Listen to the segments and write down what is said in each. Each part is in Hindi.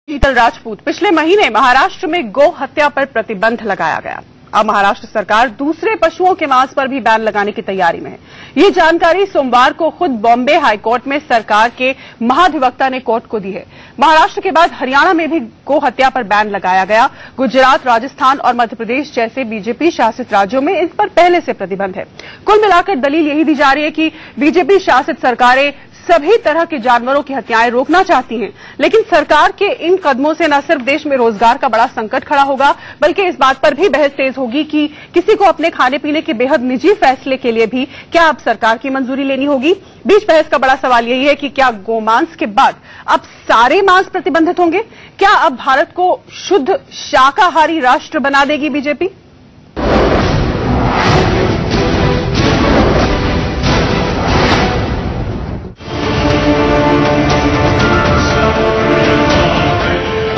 शीतल राजपूत। पिछले महीने महाराष्ट्र में गौ हत्या पर प्रतिबंध लगाया गया। अब महाराष्ट्र सरकार दूसरे पशुओं के मांस पर भी बैन लगाने की तैयारी में है। ये जानकारी सोमवार को खुद बॉम्बे हाईकोर्ट में सरकार के महाधिवक्ता ने कोर्ट को दी है। महाराष्ट्र के बाद हरियाणा में भी गौ हत्या पर बैन लगाया गया। गुजरात, राजस्थान और मध्य प्रदेश जैसे बीजेपी शासित राज्यों में इस पर पहले से प्रतिबंध है। कुल मिलाकर दलील यही दी जा रही है कि बीजेपी शासित सरकारें सभी तरह के जानवरों की हत्याएं रोकना चाहती हैं, लेकिन सरकार के इन कदमों से न सिर्फ देश में रोजगार का बड़ा संकट खड़ा होगा, बल्कि इस बात पर भी बहस तेज होगी कि किसी को अपने खाने पीने के बेहद निजी फैसले के लिए भी क्या अब सरकार की मंजूरी लेनी होगी। बीच बहस का बड़ा सवाल यही है कि क्या गोमांस के बाद अब सारे मांस प्रतिबंधित होंगे? क्या अब भारत को शुद्ध शाकाहारी राष्ट्र बना देगी बीजेपी?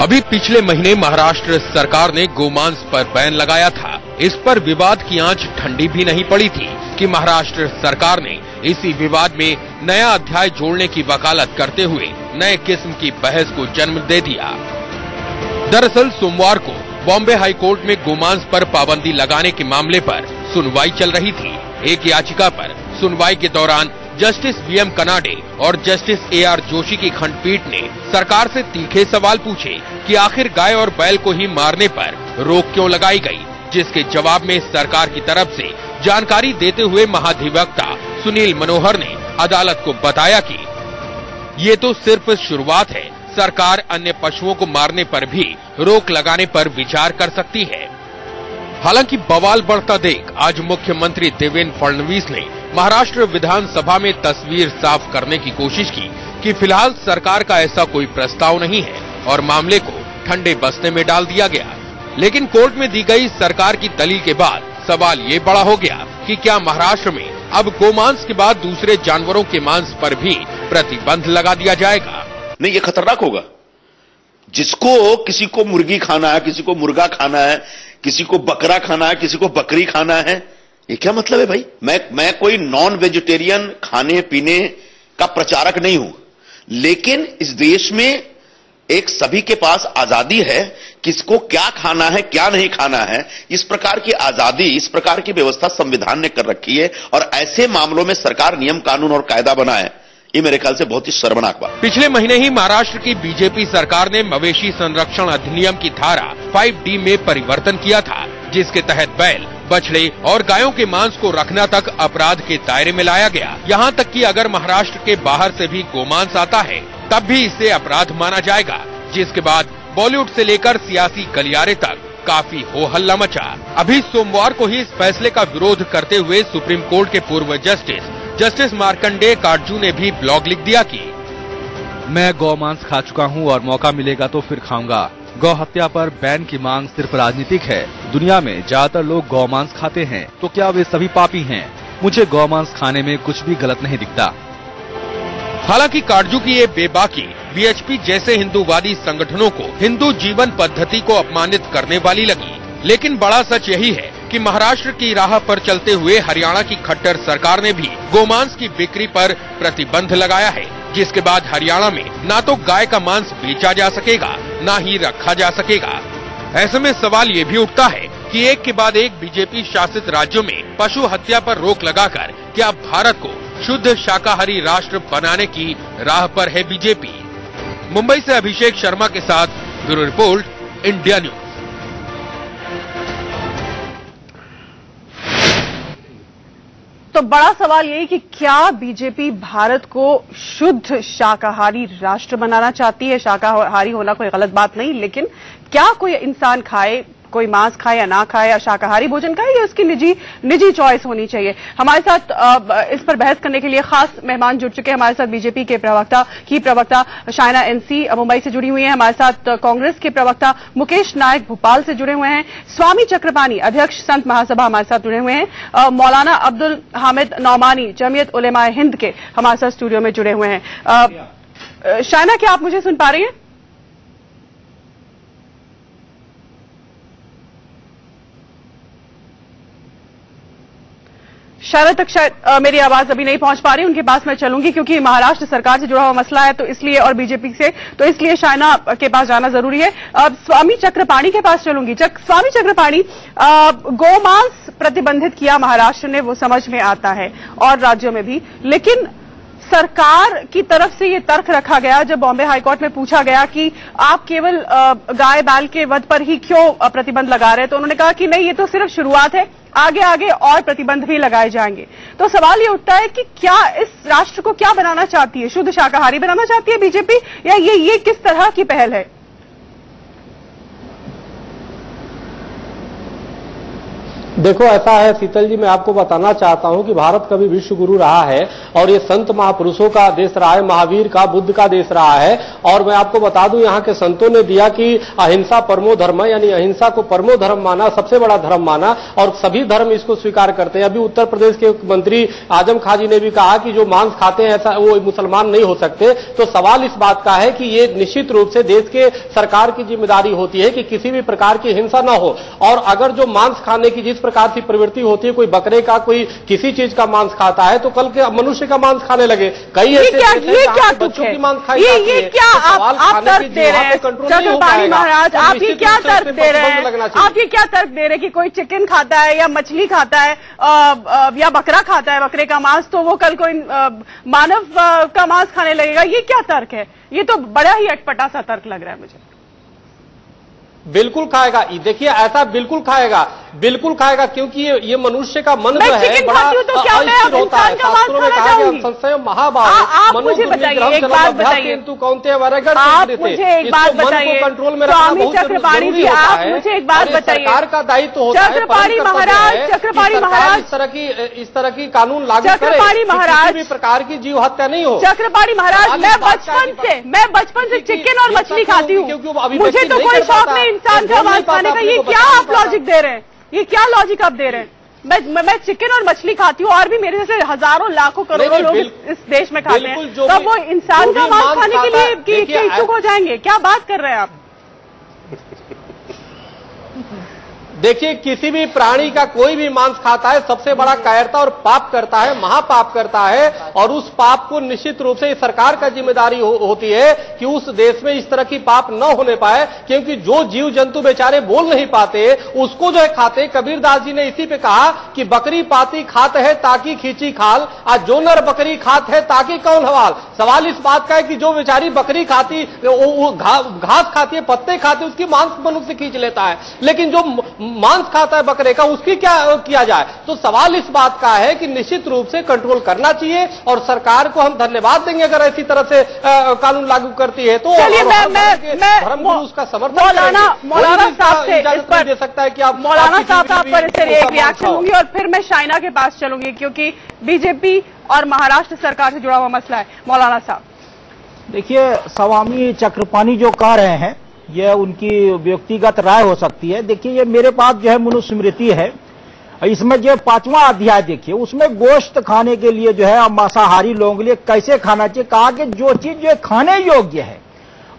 अभी पिछले महीने महाराष्ट्र सरकार ने गोमांस पर बैन लगाया था। इस पर विवाद की आंच ठंडी भी नहीं पड़ी थी कि महाराष्ट्र सरकार ने इसी विवाद में नया अध्याय जोड़ने की वकालत करते हुए नए किस्म की बहस को जन्म दे दिया। दरअसल सोमवार को बॉम्बे हाईकोर्ट में गोमांस पर पाबंदी लगाने के मामले पर सुनवाई चल रही थी। एक याचिका पर सुनवाई के दौरान जस्टिस वीएम कनाडे और जस्टिस एआर जोशी की खंडपीठ ने सरकार से तीखे सवाल पूछे कि आखिर गाय और बैल को ही मारने पर रोक क्यों लगाई गई, जिसके जवाब में सरकार की तरफ से जानकारी देते हुए महाधिवक्ता सुनील मनोहर ने अदालत को बताया कि ये तो सिर्फ शुरुआत है, सरकार अन्य पशुओं को मारने पर भी रोक लगाने पर विचार कर सकती है। हालांकि बवाल बढ़ता देख आज मुख्यमंत्री देवेंद्र फडणवीस ने महाराष्ट्र विधानसभा में तस्वीर साफ करने की कोशिश की कि फिलहाल सरकार का ऐसा कोई प्रस्ताव नहीं है और मामले को ठंडे बस्ते में डाल दिया गया। लेकिन कोर्ट में दी गई सरकार की दलील के बाद सवाल ये बड़ा हो गया कि क्या महाराष्ट्र में अब गोमांस के बाद दूसरे जानवरों के मांस पर भी प्रतिबंध लगा दिया जाएगा? नहीं, ये खतरनाक होगा। जिसको किसी को मुर्गी खाना है, किसी को मुर्गा खाना है, किसी को बकरा खाना है, किसी को बकरी खाना है, ये क्या मतलब है भाई? मैं कोई नॉन वेजिटेरियन खाने पीने का प्रचारक नहीं हूं, लेकिन इस देश में एक सभी के पास आजादी है, किसको क्या खाना है क्या नहीं खाना है, इस प्रकार की आजादी, इस प्रकार की व्यवस्था संविधान ने कर रखी है। और ऐसे मामलों में सरकार नियम कानून और कायदा बनाए, ये मेरे ख्याल से बहुत ही शर्मनाक बात। पिछले महीने ही महाराष्ट्र की बीजेपी सरकार ने मवेशी संरक्षण अधिनियम की धारा 5D में परिवर्तन किया था, जिसके तहत बैल, बछड़े और गायों के मांस को रखना तक अपराध के दायरे में लाया गया। यहाँ तक कि अगर महाराष्ट्र के बाहर से भी गोमांस आता है तब भी इसे अपराध माना जाएगा, जिसके बाद बॉलीवुड से लेकर सियासी गलियारे तक काफी हो हल्ला मचा। अभी सोमवार को ही इस फैसले का विरोध करते हुए सुप्रीम कोर्ट के पूर्व जस्टिस मार्कंडेय काटजू ने भी ब्लॉग लिख दिया कि मैं गौमांस खा चुका हूं और मौका मिलेगा तो फिर खाऊंगा। गौ हत्या पर बैन की मांग सिर्फ राजनीतिक है। दुनिया में ज्यादातर लोग गौमांस खाते हैं, तो क्या वे सभी पापी हैं? मुझे गौमांस खाने में कुछ भी गलत नहीं दिखता। हालांकि काटजू की ये बेबाकी वीएचपी जैसे हिंदूवादी संगठनों को हिंदू जीवन पद्धति को अपमानित करने वाली लगी। लेकिन बड़ा सच यही है कि महाराष्ट्र की राह पर चलते हुए हरियाणा की खट्टर सरकार ने भी गोमांस की बिक्री पर प्रतिबंध लगाया है, जिसके बाद हरियाणा में न तो गाय का मांस बेचा जा सकेगा, न ही रखा जा सकेगा। ऐसे में सवाल ये भी उठता है कि एक के बाद एक बीजेपी शासित राज्यों में पशु हत्या पर रोक लगाकर क्या भारत को शुद्ध शाकाहारी राष्ट्र बनाने की राह पर है बीजेपी? मुंबई से अभिषेक शर्मा के साथ ब्यूरो रिपोर्ट, इंडिया न्यूज। तो बड़ा सवाल यही कि क्या बीजेपी भारत को शुद्ध शाकाहारी राष्ट्र बनाना चाहती है? शाकाहारी होना कोई गलत बात नहीं, लेकिन क्या कोई इंसान खाए, कोई मांस खाए या ना खाए या शाकाहारी भोजन खाए, ये उसकी निजी चॉइस होनी चाहिए। हमारे साथ इस पर बहस करने के लिए खास मेहमान जुड़ चुके हैं। हमारे साथ बीजेपी के प्रवक्ता शाइना एनसी मुंबई से जुड़ी हुई हैं। हमारे साथ कांग्रेस के प्रवक्ता मुकेश नायक भोपाल से जुड़े हुए हैं। स्वामी चक्रपाणी, अध्यक्ष संत महासभा, हमारे साथ जुड़े हुए हैं। मौलाना अब्दुल हामिद नौमानी, जमीयत उलेमा हिंद के, हमारे साथ स्टूडियो में जुड़े हुए हैं। शाइना, क्या आप मुझे सुन पा रही हैं? शायद तक मेरी आवाज अभी नहीं पहुंच पा रही, उनके पास मैं चलूंगी क्योंकि महाराष्ट्र सरकार से जुड़ा हुआ मसला है तो इसलिए, और बीजेपी से, तो इसलिए शायना के पास जाना जरूरी है। स्वामी चक्रपाणी के पास चलूंगी। स्वामी चक्रपाणी, गोमांस प्रतिबंधित किया महाराष्ट्र ने, वो समझ में आता है, और राज्यों में भी, लेकिन सरकार की तरफ से ये तर्क रखा गया जब बॉम्बे हाईकोर्ट में पूछा गया कि आप केवल गाय बैल के वध पर ही क्यों प्रतिबंध लगा रहे हैं, तो उन्होंने कहा कि नहीं, ये तो सिर्फ शुरुआत है, आगे आगे और प्रतिबंध भी लगाए जाएंगे। तो सवाल ये उठता है कि क्या इस राष्ट्र को क्या बनाना चाहती है? शुद्ध शाकाहारी बनाना चाहती है बीजेपी, या ये किस तरह की पहल है? देखो, ऐसा है शीतल जी, मैं आपको बताना चाहता हूं कि भारत कभी विश्व गुरु रहा है और ये संत महापुरुषों का देश रहा है, महावीर का, बुद्ध का देश रहा है। और मैं आपको बता दूं, यहाँ के संतों ने दिया कि अहिंसा परमो धर्म, यानी अहिंसा को परमो धर्म माना, सबसे बड़ा धर्म माना, और सभी धर्म इसको स्वीकार करते हैं। अभी उत्तर प्रदेश के मंत्री आजम खां जी ने भी कहा कि जो मांस खाते हैं ऐसा वो मुसलमान नहीं हो सकते। तो सवाल इस बात का है कि ये निश्चित रूप से देश के सरकार की जिम्मेदारी होती है कि किसी भी प्रकार की हिंसा न हो। और अगर जो मांस खाने की जिस प्रकार की प्रवृत्ति होती है, कोई बकरे का, कोई किसी चीज का मांस खाता है, तो कल के मनुष्य का मांस खाने लगे। कई ऐसे बच्चों की मांस खाई जाती है। ये क्या आप तर्क दे रहे हैं चक्रपाणी महाराज? आप ये क्या तर्क दे रहे हैं? आप ये क्या तर्क दे रहे हैं कि कोई चिकन खाता है या मछली खाता है या बकरा खाता है, बकरे का मांस, तो वो कल कोई मानव का मांस खाने लगेगा? ये क्या तर्क है? ये तो बड़ा ही अटपटा सा तर्क लग रहा है मुझे। बिल्कुल खाएगा, देखिए ऐसा बिल्कुल खाएगा, बिल्कुल खाएगा, क्योंकि ये मनुष्य का मन जो है बड़ा अस्थिर होता है। शास्त्रों में कहा गया संशय महाभाव, मुझे बताइए एक बात बताइए, किंतु कौनते वरगढ़ आप मुझे एक बात बताइए, कंट्रोल में रखना बहुत चक्रपाणी जी, आप मुझे एक बात बताइए। सरकार का दायित्व होता है, चक्रपाणी महाराज इस तरह की कानून लागू करे, किसी भी प्रकार की जीव हत्या नहीं हो। चक्रपाणी महाराज, मैं बचपन से चिकन और मछली खाती हूँ, मुझे तो कोई शौक नहीं इंसान का मांस खाने का। ये क्या आप लॉजिक दे रहे हैं? ये क्या लॉजिक आप दे रहे हैं? मैं चिकन और मछली खाती हूँ, और भी मेरे जैसे हजारों लाखों करोड़ों लोग इस देश में खाते हैं, तब वो इंसान का मांस खाने के लिए इच्छुक हो जाएंगे? क्या बात कर रहे हैं आप? देखिए, किसी भी प्राणी का कोई भी मांस खाता है सबसे बड़ा कायरता और पाप करता है, महापाप करता है। और उस पाप को निश्चित रूप से सरकार का जिम्मेदारी होती है कि उस देश में इस तरह की पाप न होने पाए, क्योंकि जो जीव जंतु बेचारे बोल नहीं पाते उसको जो है खाते। कबीरदास जी ने इसी पे कहा कि बकरी पाती खात है ताकि खींची खाल, आज जो नर बकरी खात है ताकि कौन हवाल। सवाल इस बात का है कि जो बेचारी बकरी खाती, घास खाती है, पत्ते खाती, उसकी मांस मनुष्य खींच लेता है, लेकिन जो मांस खाता है बकरे का, उसकी क्या किया जाए? तो सवाल इस बात का है कि निश्चित रूप से कंट्रोल करना चाहिए, और सरकार को हम धन्यवाद देंगे अगर ऐसी तरह से कानून लागू करती है। तो धर्मगुरु उसका समर्थन मौलाना साहब से इस पर दे सकता है कि आप मौलाना साहब आप पर इससे एक रिएक्शन लूंगी, और फिर मैं शाइना के पास चलूंगी क्योंकि बीजेपी और महाराष्ट्र सरकार से जुड़ा हुआ मसला है। मौलाना साहब, देखिए, स्वामी चक्रपाणी जो कह रहे हैं यह उनकी व्यक्तिगत राय हो सकती है। देखिए, ये मेरे पास जो है मनुस्मृति है, इसमें जो 5वां अध्याय देखिए, उसमें गोश्त खाने के लिए जो है मांसाहारी लोगों के लिए कैसे खाना चाहिए, कहा कि जो चीज जो खाने योग्य है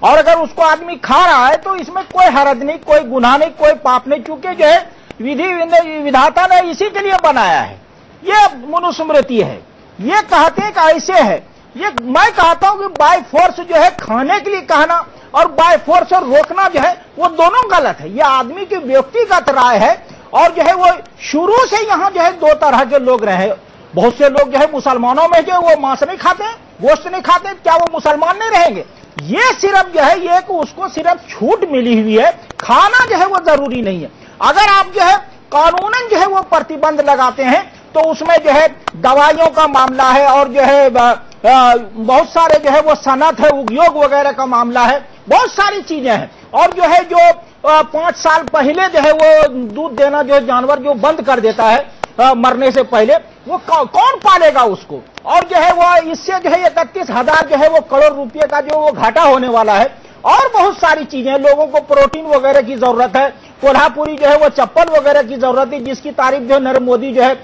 और अगर उसको आदमी खा रहा है तो इसमें कोई हरज नहीं, कोई गुनाह नहीं, कोई पाप नहीं, चूंकि जो है विधि विधाता ने इसी के लिए बनाया है। ये मनुस्मृति है, ये कहते हैं कि ऐसे है। ये मैं कहता हूं कि बाय फोर्स जो है खाने के लिए कहना और बाय फोर्स और रोकना जो है वो दोनों गलत है। ये आदमी की व्यक्तिगत राय है, और जो है वो शुरू से यहाँ जो है दो तरह के लोग रहे। बहुत से लोग जो है मुसलमानों में जो वो मांस नहीं खाते हैं, गोश्त नहीं खाते, क्या वो मुसलमान नहीं रहेंगे? ये सिर्फ जो है ये कि उसको सिर्फ छूट मिली हुई है, खाना जो है वो जरूरी नहीं है। अगर आप जो है कानूनन जो है वो प्रतिबंध लगाते हैं तो उसमें जो है दवाइयों का मामला है, और जो है बहुत सारे जो है वो सनत है, उद्योग वगैरह का मामला है, बहुत सारी चीजें हैं। और जो है जो 5 साल पहले जो है वो दूध देना जो जानवर जो बंद कर देता है मरने से पहले, वो कौन पालेगा उसको? और जो है वो इससे जो है 31,000 जो है वो करोड़ रुपए का जो वो घाटा होने वाला है। और बहुत सारी चीजें, लोगों को प्रोटीन वगैरह की जरूरत है, कोल्हापुरी जो है वो चप्पल वगैरह की जरूरत है, जिसकी तारीफ जो नरेंद्र मोदी जो है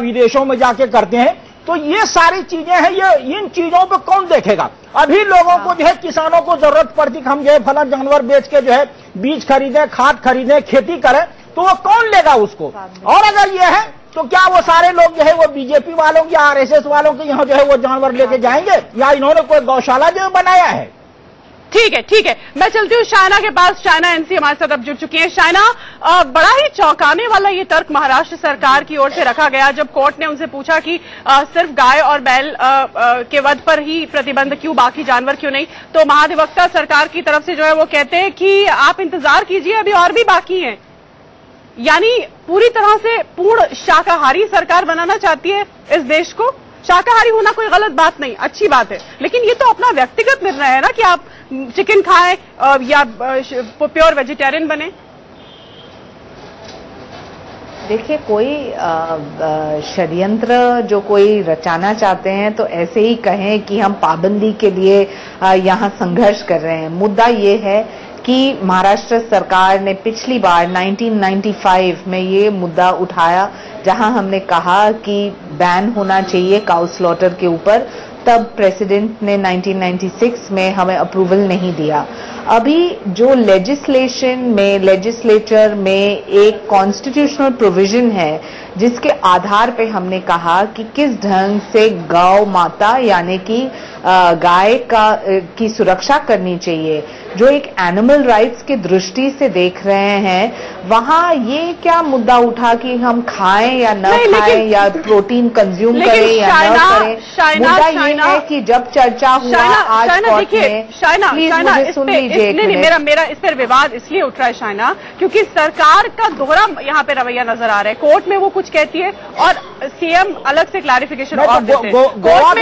विदेशों में जाके करते हैं। तो ये सारी चीजें हैं, ये इन चीजों पे कौन देखेगा? अभी लोगों को जो है किसानों को जरूरत पड़ती कि हम जो है फला जानवर बेच के जो है बीज खरीदें, खाद खरीदें, खेती करें, तो वो कौन लेगा उसको? और अगर ये है तो क्या वो सारे लोग जो है वो बीजेपी वालों या आरएसएस वालों के यहाँ जो है वो जानवर लेके जाएंगे, या इन्होंने कोई गौशाला जो बनाया है? ठीक है, ठीक है, मैं चलती हूँ शायना के पास। शायना एनसी हमारे साथ अब जुड़ चुकी है। शायना, बड़ा ही चौंकाने वाला ये तर्क महाराष्ट्र सरकार की ओर से रखा गया जब कोर्ट ने उनसे पूछा कि सिर्फ गाय और बैल के वध पर ही प्रतिबंध क्यों, बाकी जानवर क्यों नहीं। तो महाधिवक्ता सरकार की तरफ से जो है वो कहते हैं कि आप इंतजार कीजिए, अभी और भी बाकी हैं। यानी पूरी तरह से पूर्ण शाकाहारी सरकार बनाना चाहती है इस देश को। शाकाहारी होना कोई गलत बात नहीं, अच्छी बात है, लेकिन ये तो अपना व्यक्तिगत निर्णय है ना कि आप चिकन खाएं या प्योर वेजिटेरियन बने। देखिए, कोई षड्यंत्र जो कोई रचाना चाहते हैं तो ऐसे ही कहें कि हम पाबंदी के लिए यहाँ संघर्ष कर रहे हैं। मुद्दा ये है कि महाराष्ट्र सरकार ने पिछली बार 1995 में ये मुद्दा उठाया जहां हमने कहा कि बैन होना चाहिए काउ स्लॉटर के ऊपर। तब प्रेसिडेंट ने 1996 में हमें अप्रूवल नहीं दिया। अभी जो लेजिस्लेचर में एक कॉन्स्टिट्यूशनल प्रोविजन है जिसके आधार पे हमने कहा कि किस ढंग से गौ माता यानी कि गाय की सुरक्षा करनी चाहिए, जो एक एनिमल राइट्स की दृष्टि से देख रहे हैं। वहां ये क्या मुद्दा उठा कि हम खाएं या न खाएं या प्रोटीन कंज्यूम करें या न करें। मुद्दा ये है कि जब चर्चा हुआ आज कोर्ट में, प्लीज मुझे सुन लीजिए। नहीं, मेरा इस पर विवाद इसलिए उठ रहा है शायना, क्योंकि सरकार का दोहरा यहाँ पे रवैया नजर आ रहा है। कोर्ट में वो कुछ कहती है और सीएम अलग से क्लैरिफिकेशन और देते हैं। कोर्ट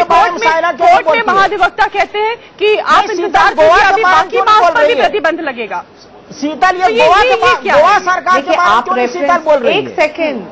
में महाधिवक्ता कहते हैं कि आप इंतजार कीजिए, अभी बाकी बात पर भी प्रतिबंध लगेगा। शीतल, ये गोवा सरकार के आप एक सेकेंड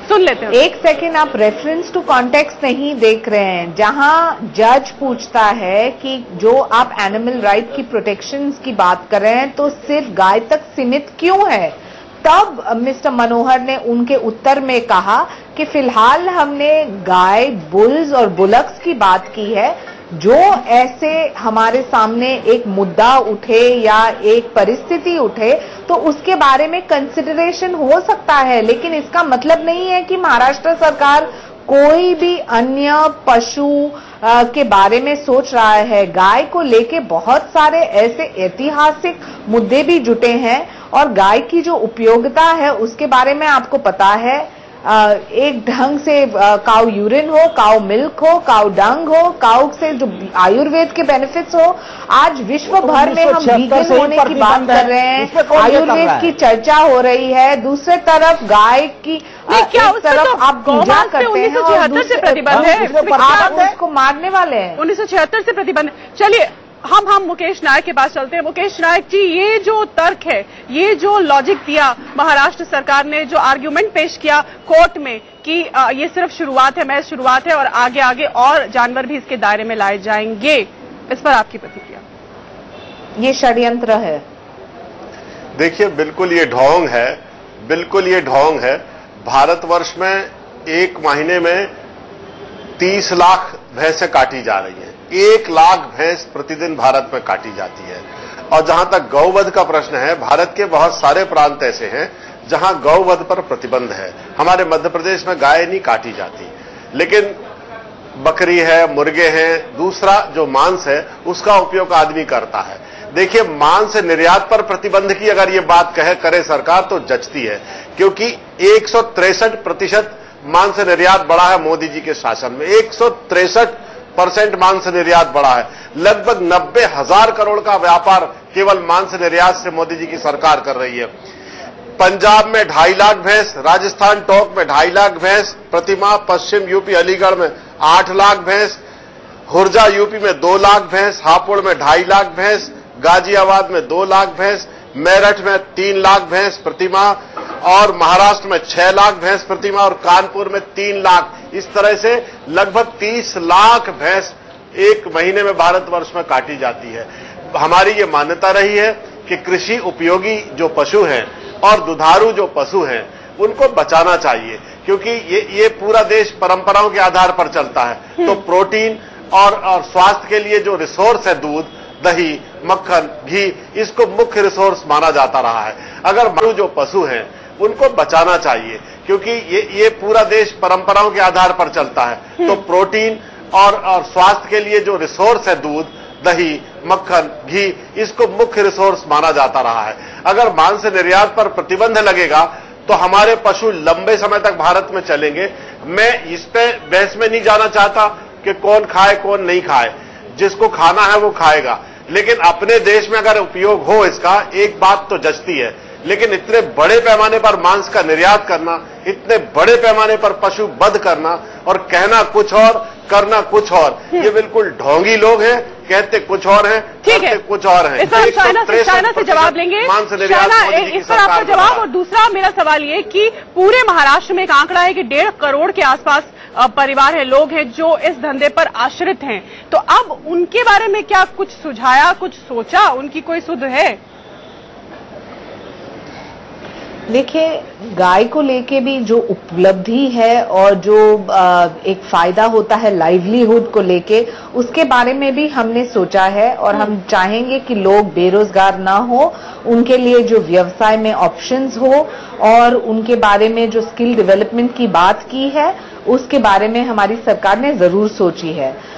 सुन लेते हैं। एक सेकेंड, आप रेफरेंस टू कॉन्टेक्स्ट नहीं देख रहे हैं। जहां जज पूछता है कि जो आप एनिमल राइट की प्रोटेक्शन की बात कर रहे हैं तो सिर्फ गाय तक सीमित क्यों है, तब मिस्टर मनोहर ने उनके उत्तर में कहा कि फिलहाल हमने गाय, बुल्स और बुलक्स की बात की है। जो ऐसे हमारे सामने एक मुद्दा उठे या एक परिस्थिति उठे तो उसके बारे में कंसिडरेशन हो सकता है, लेकिन इसका मतलब नहीं है कि महाराष्ट्र सरकार कोई भी अन्य पशु के बारे में सोच रहा है। गाय को लेके बहुत सारे ऐसे ऐतिहासिक मुद्दे भी जुटे हैं और गाय की जो उपयोगिता है उसके बारे में आपको पता है। एक ढंग से काउ यूरिन हो, काउ मिल्क हो, काउ डंग हो, काउ से जो आयुर्वेद के बेनिफिट्स हो। आज विश्व भर में हम वीगन होने की बात कर रहे हैं, आयुर्वेद की चर्चा हो रही है। दूसरे तरफ गाय की एक तरफ आप पूजा करते हैं और दूसरे प्रतिबंध है, आप उसको मारने वाले हैं। 1976 से प्रतिबंध। चलिए हम मुकेश नायक के पास चलते हैं। मुकेश नायक जी, ये जो तर्क है, ये जो लॉजिक दिया महाराष्ट्र सरकार ने, जो आर्ग्यूमेंट पेश किया कोर्ट में कि ये सिर्फ शुरुआत है, महज शुरुआत है और आगे आगे और जानवर भी इसके दायरे में लाए जाएंगे, इस पर आपकी प्रतिक्रिया? ये षड्यंत्र है। देखिए, बिल्कुल ये ढोंग है, बिल्कुल ये ढोंग है। भारतवर्ष में एक महीने में 30 लाख भैंसें काटी जा रही हैं। 1 लाख भैंस प्रतिदिन भारत में काटी जाती है। और जहां तक गौवध का प्रश्न है, भारत के बहुत सारे प्रांत ऐसे हैं जहां गौवध पर प्रतिबंध है। हमारे मध्य प्रदेश में गाय नहीं काटी जाती, लेकिन बकरी है, मुर्गे हैं, दूसरा जो मांस है उसका उपयोग आदमी करता है। देखिए, मांस निर्यात पर प्रतिबंध की अगर ये बात करे सरकार तो जचती है, क्योंकि 163% मांस निर्यात बढ़ा है मोदी जी के शासन में। 163% मांस निर्यात बढ़ा है। लगभग 90,000 करोड़ का व्यापार केवल मांस निर्यात से मोदी जी की सरकार कर रही है। पंजाब में 2.5 लाख भैंस, राजस्थान टोंक में 2.5 लाख भैंस प्रतिमाह, पश्चिम यूपी अलीगढ़ में 8 लाख भैंस, हुर्जा यूपी में 2 लाख भैंस, हापुड़ में 2.5 लाख भैंस, गाजियाबाद में 2 लाख भैंस, मेरठ में 3 लाख भैंस प्रतिमाह और महाराष्ट्र में 6 लाख भैंस प्रतिमाह और कानपुर में 3 लाख। इस तरह से लगभग 30 लाख भैंस एक महीने में भारतवर्ष में काटी जाती है। हमारी ये मान्यता रही है कि कृषि उपयोगी जो पशु हैं और दुधारू जो पशु हैं उनको बचाना चाहिए, क्योंकि ये पूरा देश परंपराओं के आधार पर चलता है। तो प्रोटीन और स्वास्थ्य के लिए जो रिसोर्स है, दूध, दही, मक्खन, घी, इसको मुख्य रिसोर्स माना जाता रहा है। अगर जो पशु हैं उनको बचाना चाहिए, क्योंकि ये पूरा देश परंपराओं के आधार पर चलता है। तो प्रोटीन और स्वास्थ्य के लिए जो रिसोर्स है, दूध, दही, मक्खन, घी, इसको मुख्य रिसोर्स माना जाता रहा है। अगर मांस निर्यात पर प्रतिबंध लगेगा तो हमारे पशु लंबे समय तक भारत में चलेंगे। मैं इस पे बहस में नहीं जाना चाहता कि कौन खाए कौन नहीं खाए, जिसको खाना है वो खाएगा, लेकिन अपने देश में अगर उपयोग हो इसका, एक बात तो जचती है। लेकिन इतने बड़े पैमाने पर मांस का निर्यात करना, इतने बड़े पैमाने पर पशु वध करना और कहना कुछ और करना कुछ और, ये बिल्कुल ढोंगी लोग हैं। कहते कुछ और हैं, करते कुछ और हैं। इस पर शायना से जवाब लेंगे। इस पर आपका जवाब। और दूसरा मेरा सवाल ये कि पूरे महाराष्ट्र में एक आंकड़ा है कि 1.5 करोड़ के आसपास परिवार है, लोग हैं जो इस धंधे पर आश्रित हैं। तो अब उनके बारे में क्या कुछ सुझाया, कुछ सोचा, उनकी कोई सुध है? देखिए, गाय को लेके भी जो उपलब्धि है और जो एक फायदा होता है लाइवलीहुड को लेके, उसके बारे में भी हमने सोचा है। और हम चाहेंगे कि लोग बेरोजगार ना हो, उनके लिए जो व्यवसाय में ऑप्शंस हो, और उनके बारे में जो स्किल डेवलपमेंट की बात की है, उसके बारे में हमारी सरकार ने जरूर सोची है।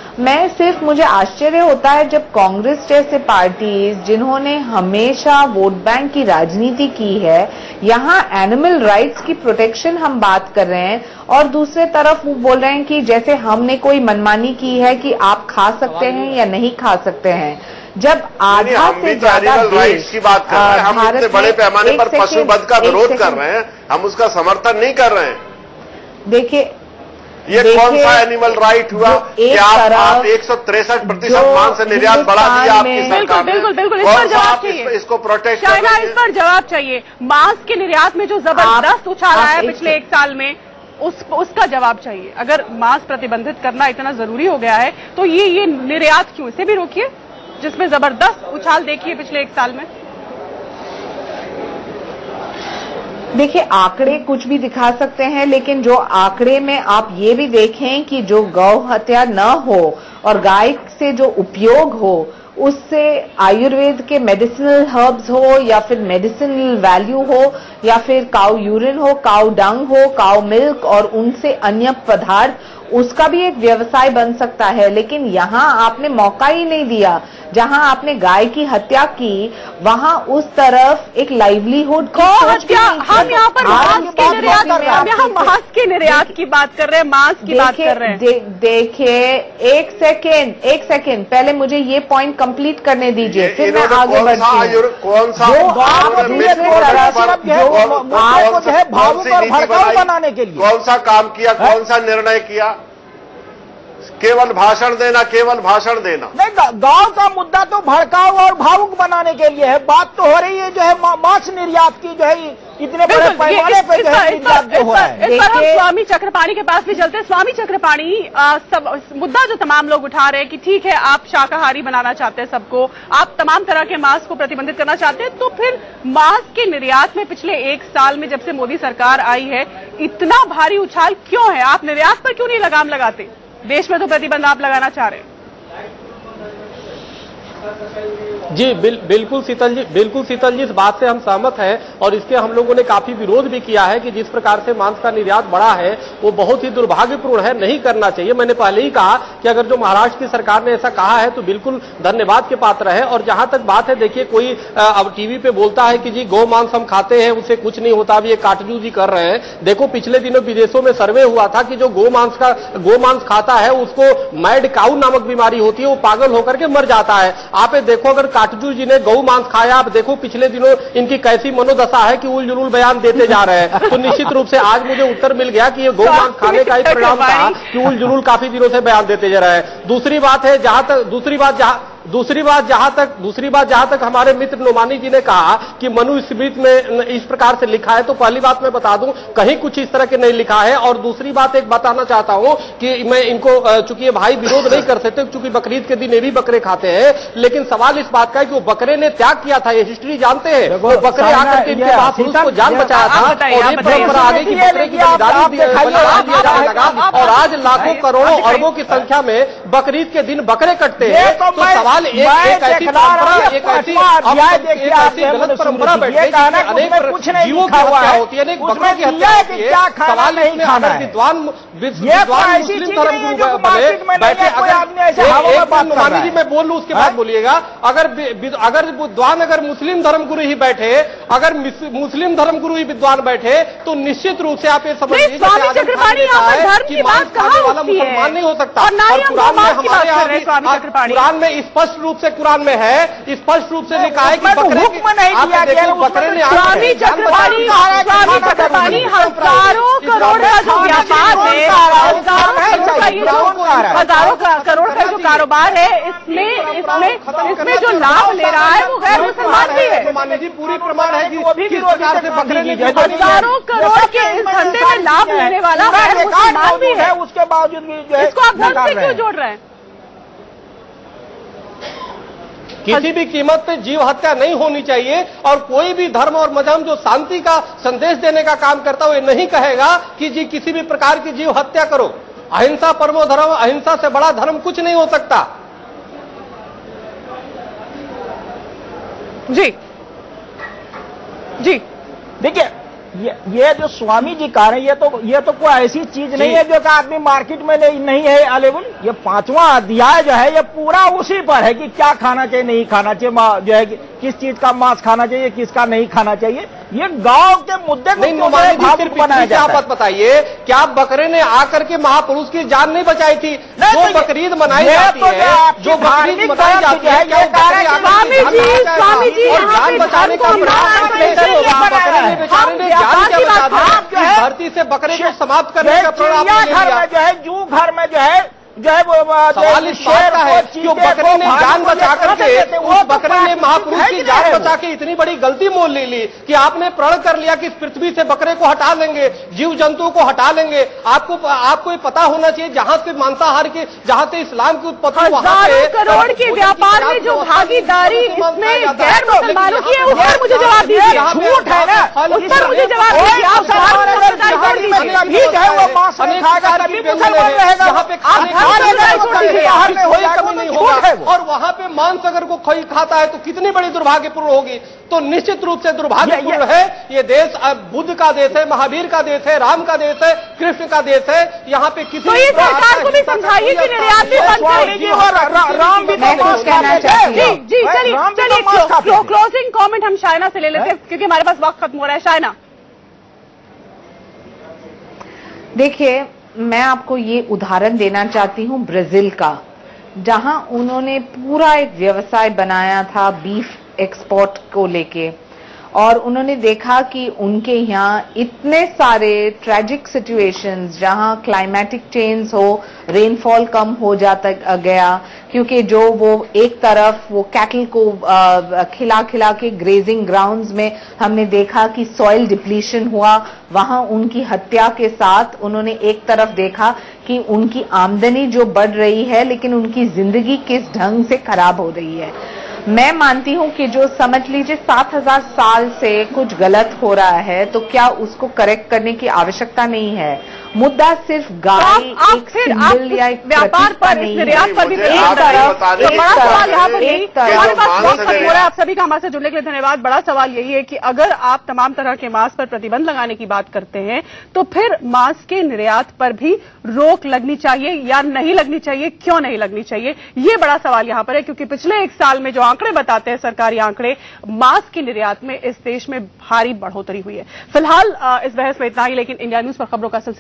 मुझे आश्चर्य होता है जब कांग्रेस जैसे पार्टी, जिन्होंने हमेशा वोट बैंक की राजनीति की है, यहाँ एनिमल राइट्स की प्रोटेक्शन हम बात कर रहे हैं, और दूसरे तरफ वो बोल रहे हैं कि जैसे हमने कोई मनमानी की है कि आप खा सकते हैं या नहीं खा सकते हैं। जब आधा से ज्यादा राइट्स की बात कर रहे हैं, हम इतने बड़े पैमाने पर पशुवध का विरोध कर रहे हैं, हम उसका समर्थन नहीं कर रहे हैं। देखिए, ये कौन सा एनिमल राइट हुआ कि आप 163% मांस निर्यात बढ़ा दिया आपकी सरकार ने? बिल्कुल, इस पर जवाब चाहिए। इसको प्रोटेक्ट शायना, इस पर जवाब चाहिए। मांस के निर्यात में जो जबरदस्त उछाल आया पिछले 1 साल में, उसका जवाब चाहिए। अगर मांस प्रतिबंधित करना इतना जरूरी हो गया है तो ये निर्यात क्यों? इसे भी रोकिए, जिसमें जबरदस्त उछाल देखिए पिछले 1 साल में। देखिए, आंकड़े कुछ भी दिखा सकते हैं, लेकिन जो आंकड़े में आप ये भी देखें कि जो गौ हत्या न हो और गाय से जो उपयोग हो, उससे आयुर्वेद के मेडिसिनल हर्ब्स हो या फिर मेडिसिनल वैल्यू हो या फिर काउ यूरिन हो, काउ डंग हो, काउ मिल्क और उनसे अन्य पदार्थ, उसका भी एक व्यवसाय बन सकता है। लेकिन यहाँ आपने मौका ही नहीं दिया। जहाँ आपने गाय की हत्या की, वहाँ उस तरफ एक लाइवलीहुड को हत्या, हम यहाँ पर मांस के निर्यात कर रहे हैं, हम मांस के निर्यात की बात कर रहे हैं, मांस की बात कर रहे हैं। देखिए, एक सेकेंड पहले मुझे ये पॉइंट कंप्लीट करने दीजिए, फिर मैं आगे बढ़ती हूँ। कौन सा भावुक और भड़काऊ बनाने के लिए कौन सा काम किया, कौन सा निर्णय किया? केवल भाषण देना। नहीं, गांव का मुद्दा तो भड़काऊ और भावुक बनाने के लिए है। बात तो हो रही है जो है मांस निर्यात की, जो है इतने बड़े पैमाने पर जो है निर्यात जो हो रहा है। इस पर हम स्वामी चक्रपाणी के पास भी चलते हैं। स्वामी चक्रपाणी, मुद्दा जो तमाम लोग उठा रहे हैं कि ठीक है, आप शाकाहारी बनाना चाहते हैं सबको, आप तमाम तरह के मांस को प्रतिबंधित करना चाहते हैं, तो फिर मांस के निर्यात में पिछले 1 साल में जब से मोदी सरकार आई है, इतना भारी उछाल क्यों है? आप निर्यात पर क्यों नहीं लगाम लगाते? देश में तो प्रतिबंध आप लगाना चाह रहे हैं। जी बिल्कुल शीतल जी, इस बात से हम सहमत हैं और इसके हम लोगों ने काफी विरोध भी किया है कि जिस प्रकार से मांस का निर्यात बढ़ा है वो बहुत ही दुर्भाग्यपूर्ण है, नहीं करना चाहिए। मैंने पहले ही कहा कि अगर जो महाराष्ट्र की सरकार ने ऐसा कहा है तो बिल्कुल धन्यवाद के पात्र है। और जहां तक बात है, देखिए, कोई अब टीवी पे बोलता है कि जी गौ मांस हम खाते हैं, उससे कुछ नहीं होता, अभी ये काटजू जी कर रहे हैं। देखो, पिछले दिनों विदेशों में सर्वे हुआ था कि जो गौ मांस खाता है उसको मैड काउ नामक बीमारी होती है, वो पागल होकर के मर जाता है। आप देखो, अगर काटजू जी ने गौ मांस खाया, आप देखो पिछले दिनों इनकी कैसी मनोदशा है कि उल जुलूल बयान देते जा रहे हैं। तो निश्चित रूप से आज मुझे उत्तर मिल गया कि ये गौ मांस खाने का ही परिणाम था कि उल जुलूल काफी दिनों से बयान देते जा रहे हैं। दूसरी बात जहां तक हमारे मित्र नोमानी जी ने कहा कि मनुस्मृति में इस प्रकार से लिखा है, तो पहली बात मैं बता दूं, कहीं कुछ इस तरह के नहीं लिखा है। और दूसरी बात एक बताना चाहता हूं कि मैं इनको, चूंकि ये भाई विरोध नहीं कर सकते, चूंकि बकरीद के दिन ये भी बकरे खाते हैं, लेकिन सवाल इस बात का है कि वो बकरे ने त्याग किया था, ये हिस्ट्री जानते हैं। वो बकरे आकर के इनके महापुरुष को जान बचाया था और ये परंपरा आगे की बकरे की बलिदानी दिया जाने लगा। और आज लाखों करोड़ों अरबों की संख्या में बकरीद के दिन बकरे कटते हैं, तो सवाल एक ऐसी परंपरा, एक ऐसी गलत परंपरा बैठ गई जिसमें अनेक जीवों की हत्या होती है, अनेक बकरों की हत्या होती है। सवाल इसमें अगर विद्वान मुस्लिम धर्मगुरु बैठे, अगर मानी जी मैं बोल लूं उसके बाद बोलिएगा, अगर विद्वान अगर मुस्लिम धर्मगुरु ही बैठे, अगर मुस्लिम धर्मगुरु ही विद्वान बैठे, तो निश्चित रूप से आप ये समझिए स्वामी चक्रपाणी यहाँ पर धर्म की बात कहाँ वाला मुसलमान नहीं हो सकता। और कुरान में हमारे यहाँ कुरान में स्पष्ट रूप से कुरान में है, स्पष्ट रूप से लिखा है कि बकरे ने स्वामी चक्रपाणी हजारों करोड़ का जो व्यापार है, हजारों करोड़ का जो कारोबार है, इसमें जो लाभ ले रहा है वो गैर मुसलमान भी है। मानी जी पूरी प्रमाण है कि किस प्रकार से बकरे ने हजारों करोड़ के इस धंधे में लाभ लेने वाला गैर मुसलमान भी है, उसके बावजूद भी जो है इसको आप धर्म से क्यों जोड़ रहे हैं? किसी भी कीमत पे जीव हत्या नहीं होनी चाहिए, और कोई भी धर्म और मजहब जो शांति का संदेश देने का काम करता है वो नहीं कहेगा कि जी किसी भी प्रकार की जीव हत्या करो। अहिंसा परमो धर्म, अहिंसा से बड़ा धर्म कुछ नहीं हो सकता। जी जी देखिए, ये जो स्वामी जी कह रहे हैं ये तो कोई ऐसी चीज नहीं है जो कि आदमी मार्केट में नहीं है अवेलेबल। ये 5वां अध्याय जो है ये पूरा उसी पर है कि क्या खाना चाहिए, नहीं खाना चाहिए, जो है किस चीज का मांस खाना चाहिए, किसका नहीं खाना चाहिए। ये गांव के मुद्दे को आप बताइए, क्या बकरे ने आकर के महापुरुष की जान नहीं बचाई थी? जो बकरीद मनाई जाती है, जो बकरीद मनाई जाती है, स्वामी जी जान बचाने का धरती से बकरे को समाप्त करने का प्रण जो है जू घर में जो है सवाल इस बात का है कि बकरे ने जान बचा करके, उस बकरे ने महापुरुष की जान बचा के इतनी बड़ी गलती मोल ले ली कि आपने प्रण कर लिया कि इस पृथ्वी से बकरे को हटा लेंगे, जीव जंतुओं को हटा लेंगे। आपको ये पता होना चाहिए जहां से मांसाहार के, जहां से इस्लाम की उत्पत्ति, वहां पे करोड़ के व्यापार में जो भागीदारी इसमें गैर मुसलमानों की है, उस पर मुझे जवाब दीजिए। झूठ है ना, उस पर मुझे जवाब दीजिए। यहाँ पे कोई कमी नहीं होगा, और वहां पे मांस अगर को कोई खाता है तो कितनी बड़ी दुर्भाग्यपूर्ण होगी। तो निश्चित रूप से दुर्भाग्यपूर्ण है। ये देश बुद्ध का देश है, महावीर का देश है, राम का देश है, कृष्ण का देश है। यहाँ पे किसी सरकार को भी समझाइए कि निर्यात भी बंद करेगी और राम भी कहना चाहिए। जी चलिए क्लोजिंग कमेंट हम शायना से ले लेते हैं क्योंकि हमारे पास वक्त खत्म हो रहा है। शायना, देखिए, मैं आपको ये उदाहरण देना चाहती हूँ ब्राजील का, जहां उन्होंने पूरा एक व्यवसाय बनाया था बीफ एक्सपोर्ट को लेके, और उन्होंने देखा कि उनके यहाँ इतने सारे ट्रेजिक सिचुएशंस, जहां क्लाइमेटिक चेंज हो, रेनफॉल कम हो जाता गया, क्योंकि जो वो एक तरफ वो कैटल को खिला खिला के ग्रेजिंग ग्राउंड्स में हमने देखा कि सॉइल डिप्लीशन हुआ, वहां उनकी हत्या के साथ उन्होंने एक तरफ देखा कि उनकी आमदनी जो बढ़ रही है लेकिन उनकी जिंदगी किस ढंग से खराब हो रही है। मैं मानती हूं कि जो समझ लीजिए 7000 साल से कुछ गलत हो रहा है तो क्या उसको करेक्ट करने की आवश्यकता नहीं है। मुद्दा सिर्फ गाय एक सिंबल या एक व्यापार पर, निर्यात पर भी आप सभी का हमारे से जुड़ने के लिए धन्यवाद। बड़ा सवाल यही है कि अगर आप तमाम तरह के मांस पर प्रतिबंध लगाने की बात करते हैं तो फिर मांस के निर्यात पर भी रोक लगनी चाहिए या नहीं लगनी चाहिए, क्यों नहीं लगनी चाहिए, ये बड़ा सवाल यहां पर है। क्योंकि पिछले एक साल में जो आंकड़े बताते हैं सरकारी आंकड़े, मांस के निर्यात में इस देश में भारी बढ़ोतरी हुई है। फिलहाल इस बहस में इतना ही, लेकिन इंडिया न्यूज पर खबरों का सिलसिला